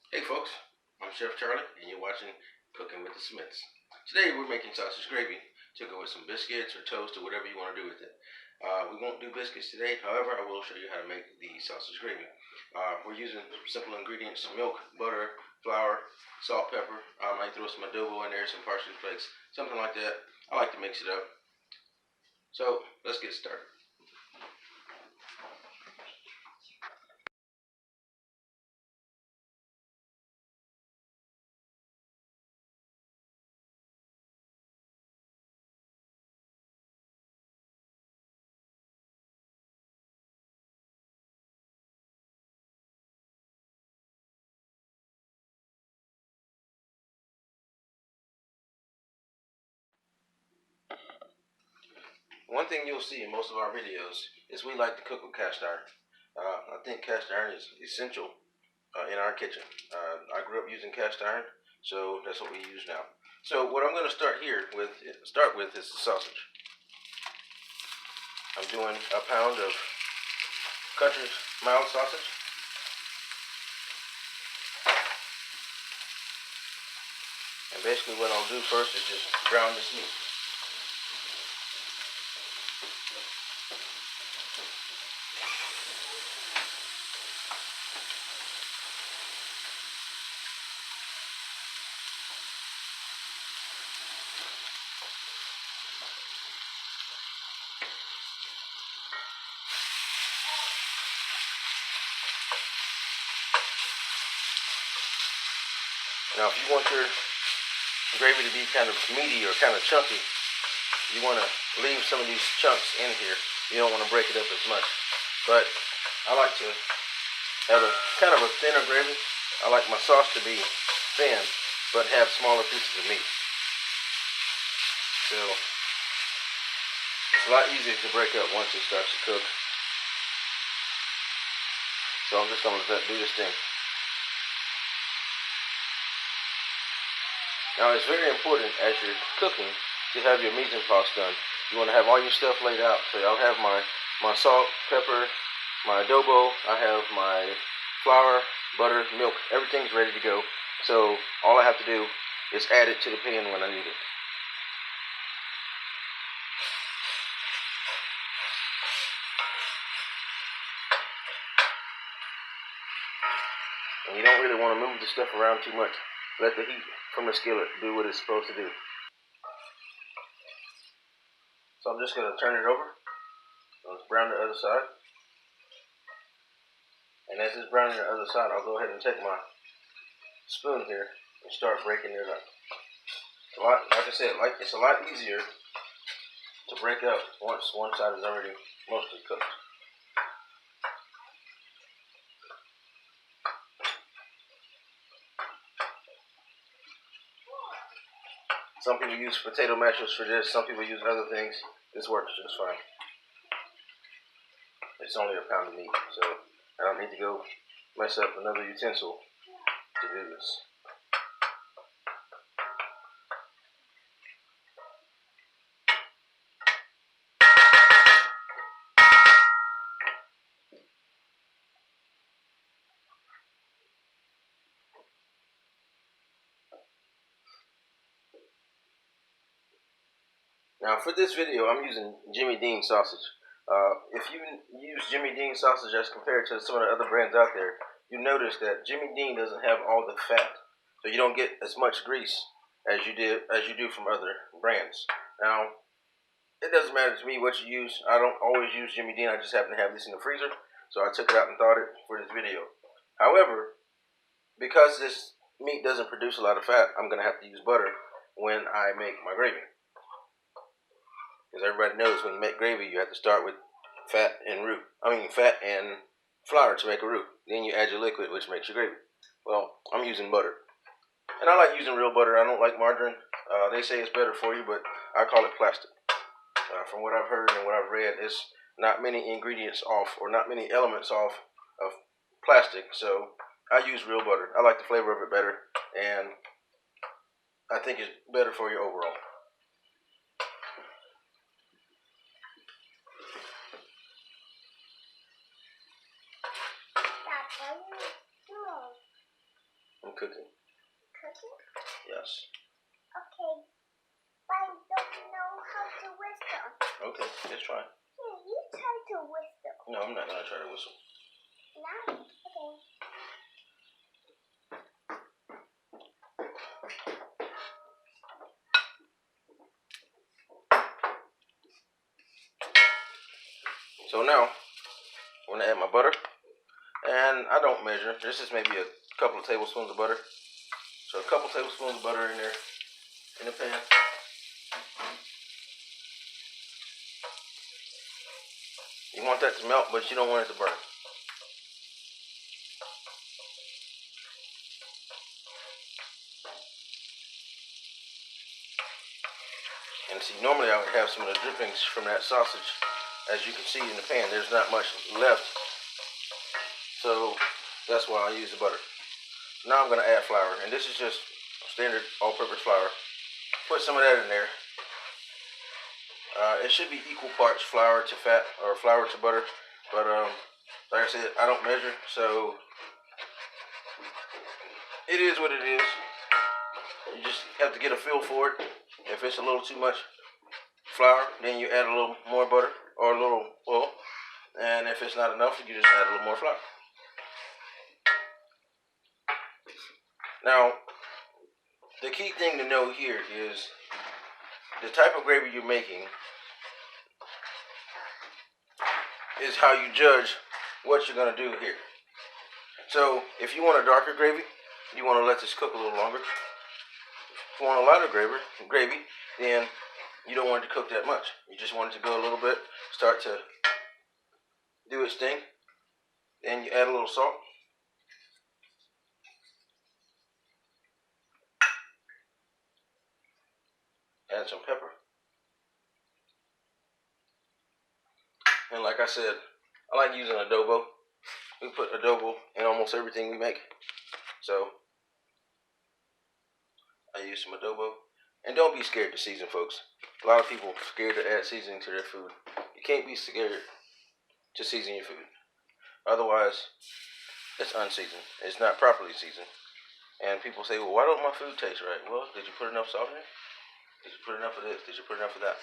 Hey folks, I'm Chef Charlie, and you're watching Cooking with the Smiths. Today we're making sausage gravy to go with some biscuits or toast or whatever you want to do with it. We won't do biscuits today, however, I will show you how to make the sausage gravy. We're using simple ingredients: milk, butter, flour, salt, pepper. I might throw some adobo in there, some parsley flakes, something like that. I like to mix it up. So let's get started. One thing you'll see in most of our videos is we like to cook with cast iron. I think cast iron is essential in our kitchen. I grew up using cast iron, so that's what we use now. So what I'm going to start with is the sausage. I'm doing a pound of country mild sausage, and basically what I'll do first is just brown this meat. Now, if you want your gravy to be kind of meaty or kind of chunky, you want to leave some of these chunks in here. You don't want to break it up as much. But I like to have a kind of a thinner gravy. I like my sauce to be thin, but have smaller pieces of meat. So it's a lot easier to break up once it starts to cook. So I'm just going to do this thing. Now it's very important as you're cooking to have your mise en place done. You want to have all your stuff laid out. So I'll have my salt, pepper, my adobo, I have my flour, butter, milk, everything's ready to go. So all I have to do is add it to the pan when I need it. And you don't really want to move the stuff around too much. Let the heat from the skillet do what it's supposed to do. So I'm just going to turn it over. Let's brown the other side. And as it's browning the other side, I'll go ahead and take my spoon here and start breaking it up. Like I said, it's a lot easier to break up once one side is already mostly cooked. Some people use potato mashers for this. Some people use other things. This works just fine. It's only a pound of meat, so I don't need to go mess up another utensil to do this. Now for this video, I'm using Jimmy Dean sausage. If you use Jimmy Dean sausage as compared to some of the other brands out there, you notice that Jimmy Dean doesn't have all the fat, so you don't get as much grease as you do from other brands. Now, it doesn't matter to me what you use. I don't always use Jimmy Dean. I just happen to have this in the freezer, so I took it out and thawed it for this video. However, because this meat doesn't produce a lot of fat, I'm going to have to use butter when I make my gravy. Because everybody knows when you make gravy, you have to start with fat and flour to make a roux. Then you add your liquid, which makes your gravy. Well, I'm using butter. And I like using real butter. I don't like margarine. They say it's better for you, but I call it plastic. From what I've heard and what I've read, it's not many ingredients off or not many elements off of plastic. So I use real butter. I like the flavor of it better, and I think it's better for you overall. cooking. Cooking? Yes. Okay. But I don't know how to whistle. Okay, let's try. Yeah, you try to whistle. No, I'm not gonna try to whistle. No? Okay. So now, I'm gonna add my butter. And I don't measure. This is maybe a couple of tablespoons of butter. So a couple tablespoons of butter in there, in the pan. You want that to melt, but you don't want it to burn. And see, normally I would have some of the drippings from that sausage. As you can see in the pan, there's not much left. So that's why I use the butter. Now I'm going to add flour. And this is just standard all-purpose flour. Put some of that in there. It should be equal parts flour to fat or flour to butter. But like I said, I don't measure. So it is what it is. You just have to get a feel for it. If it's a little too much flour, then you add a little more butter or a little oil. And if it's not enough, you just add a little more flour. Now, the key thing to know here is the type of gravy you're making is how you judge what you're going to do here. So, if you want a darker gravy, you want to let this cook a little longer. If you want a lighter gravy, then you don't want it to cook that much. You just want it to go a little bit, start to do its thing. Then you add a little salt. Add some pepper. And like I said, I like using adobo. We put adobo in almost everything we make. So, I use some adobo. And don't be scared to season, folks. A lot of people are scared to add seasoning to their food. You can't be scared to season your food. Otherwise, it's unseasoned. It's not properly seasoned. And people say, well, why don't my food taste right? Well, did you put enough salt in it? Did you put enough of this? Did you put enough of that?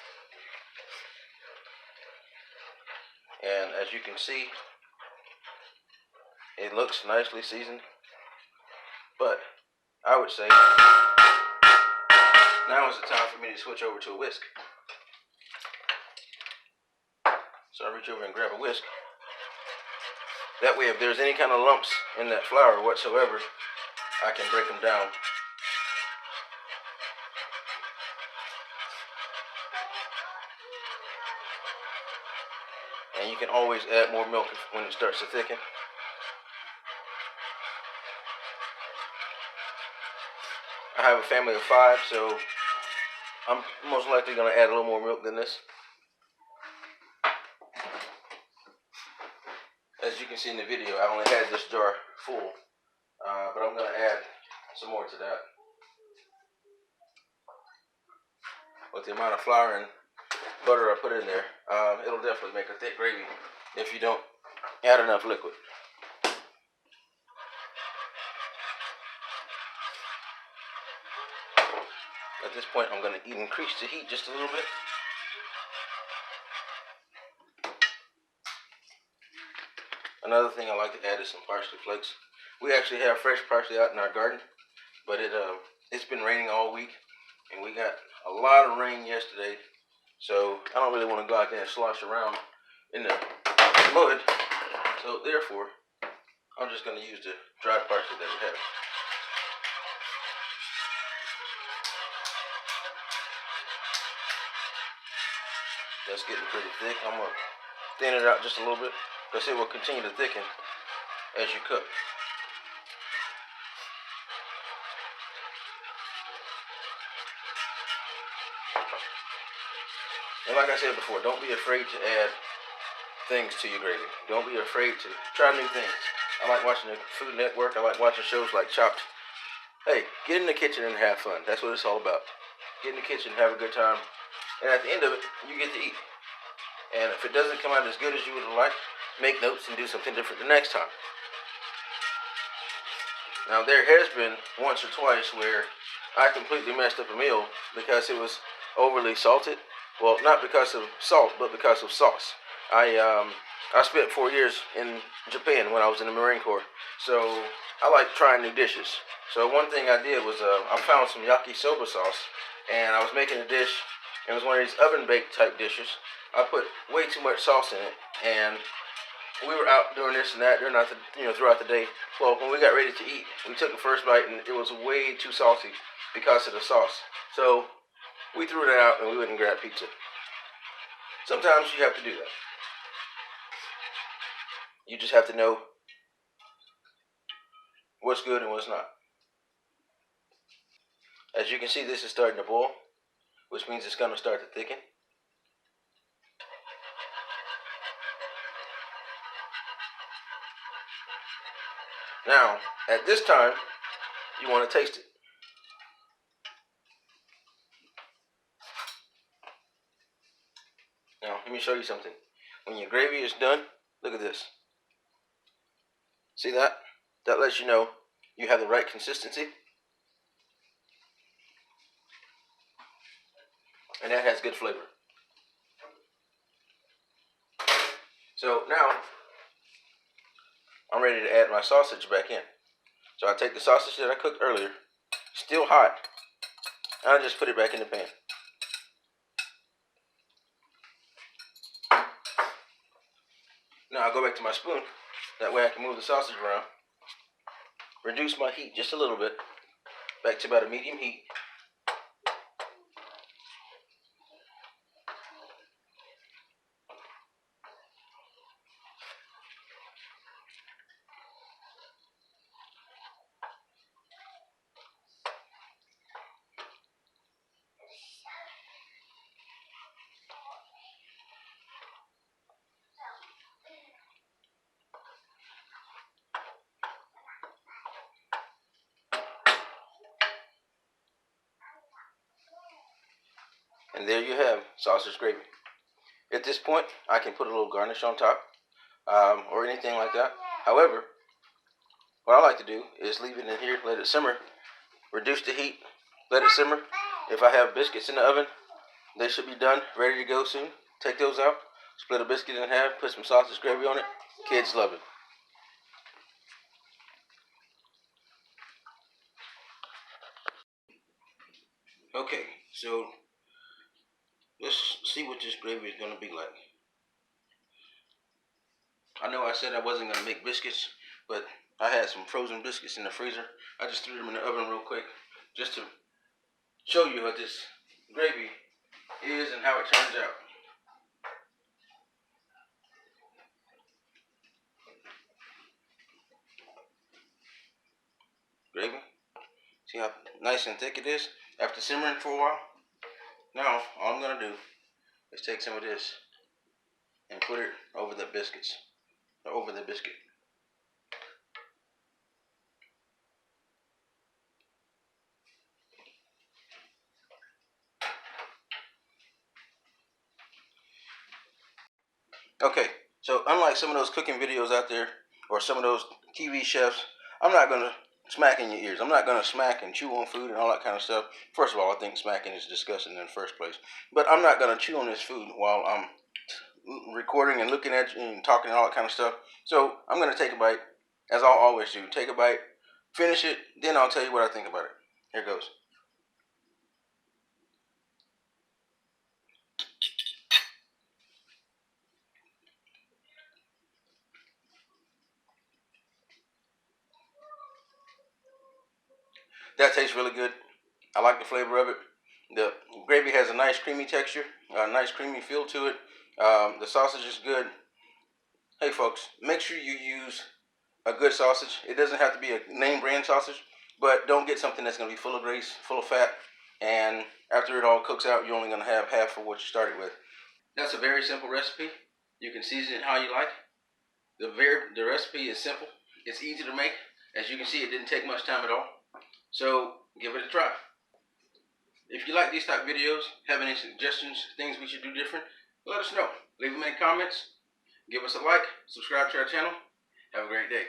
And as you can see, it looks nicely seasoned. But I would say now is the time for me to switch over to a whisk. So I reach over and grab a whisk. That way, if there's any kind of lumps in that flour whatsoever, I can break them down. And you can always add more milk when it starts to thicken. I have a family of 5, so I'm most likely going to add a little more milk than this. As you can see in the video, I only had this jar full, but I'm going to add some more to that. With the amount of flour and butter I put in there, it'll definitely make a thick gravy if you don't add enough liquid. At this point, I'm going to increase the heat just a little bit. Another thing I like to add is some parsley flakes. We actually have fresh parsley out in our garden, but it's been raining all week, and we got a lot of rain yesterday, so I don't really want to go out there and slosh around in the mud. So therefore, I'm just going to use the dried parsley that we have. That's getting pretty thick. I'm going to thin it out just a little bit, because it will continue to thicken as you cook. And like I said before, don't be afraid to add things to your gravy. Don't be afraid to try new things. I like watching the Food Network. I like watching shows like Chopped. Hey, get in the kitchen and have fun. That's what it's all about. Get in the kitchen, have a good time, and at the end of it, you get to eat. And if it doesn't come out as good as you would like, make notes and do something different the next time. Now there has been once or twice where I completely messed up a meal because it was overly salted. Well, not because of salt, but because of sauce. I spent 4 years in Japan when I was in the Marine Corps, so I like trying new dishes. So one thing I did was I found some yakisoba sauce, and I was making a dish. It was one of these oven baked type dishes. I put way too much sauce in it, and we were out doing this and that throughout the day. Well, when we got ready to eat, we took the first bite, and it was way too salty because of the sauce. So we threw it out, and we went and grabbed pizza. Sometimes you have to do that. You just have to know what's good and what's not. As you can see, this is starting to boil, which means it's going to start to thicken. Now, at this time, you want to taste it. Now, let me show you something. When your gravy is done, look at this. See that? That lets you know you have the right consistency. And that has good flavor. So now, I'm ready to add my sausage back in. So I take the sausage that I cooked earlier, still hot, and I just put it back in the pan. Now I'll go back to my spoon. That way I can move the sausage around. Reduce my heat just a little bit, back to about a medium heat. And there you have sausage gravy. At this point, I can put a little garnish on top, or anything like that. However, what I like to do is leave it in here, let it simmer, reduce the heat, let it simmer. If I have biscuits in the oven, they should be done, ready to go soon. Take those out, split a biscuit in half, put some sausage gravy on it. Kids love it. Okay, so let's see what this gravy is going to be like. I know I said I wasn't going to make biscuits, but I had some frozen biscuits in the freezer. I just threw them in the oven real quick just to show you what this gravy is and how it turns out. Gravy. See how nice and thick it is after simmering for a while? Now, all I'm going to do is take some of this and put it over the biscuits, or over the biscuit. Okay, so unlike some of those cooking videos out there, or some of those TV chefs, I'm not going to smack in your ears. I'm not going to smack and chew on food and all that kind of stuff. First of all, I think smacking is disgusting in the first place. But I'm not going to chew on this food while I'm recording and looking at you and talking and all that kind of stuff. So I'm going to take a bite, as I'll always do. Take a bite, finish it, then I'll tell you what I think about it. Here goes. That tastes really good. I like the flavor of it. The gravy has a nice creamy texture, a nice creamy feel to it. The sausage is good. Hey folks, make sure you use a good sausage. It doesn't have to be a name brand sausage, but don't get something that's going to be full of grease, full of fat, and after it all cooks out, you're only going to have half of what you started with. That's a very simple recipe. You can season it how you like. The recipe is simple. It's easy to make. As you can see, it didn't take much time at all. So give it a try. If you like these type videos, have any suggestions, things we should do different, let us know. Leave them in the comments. Give us a like. Subscribe to our channel. Have a great day.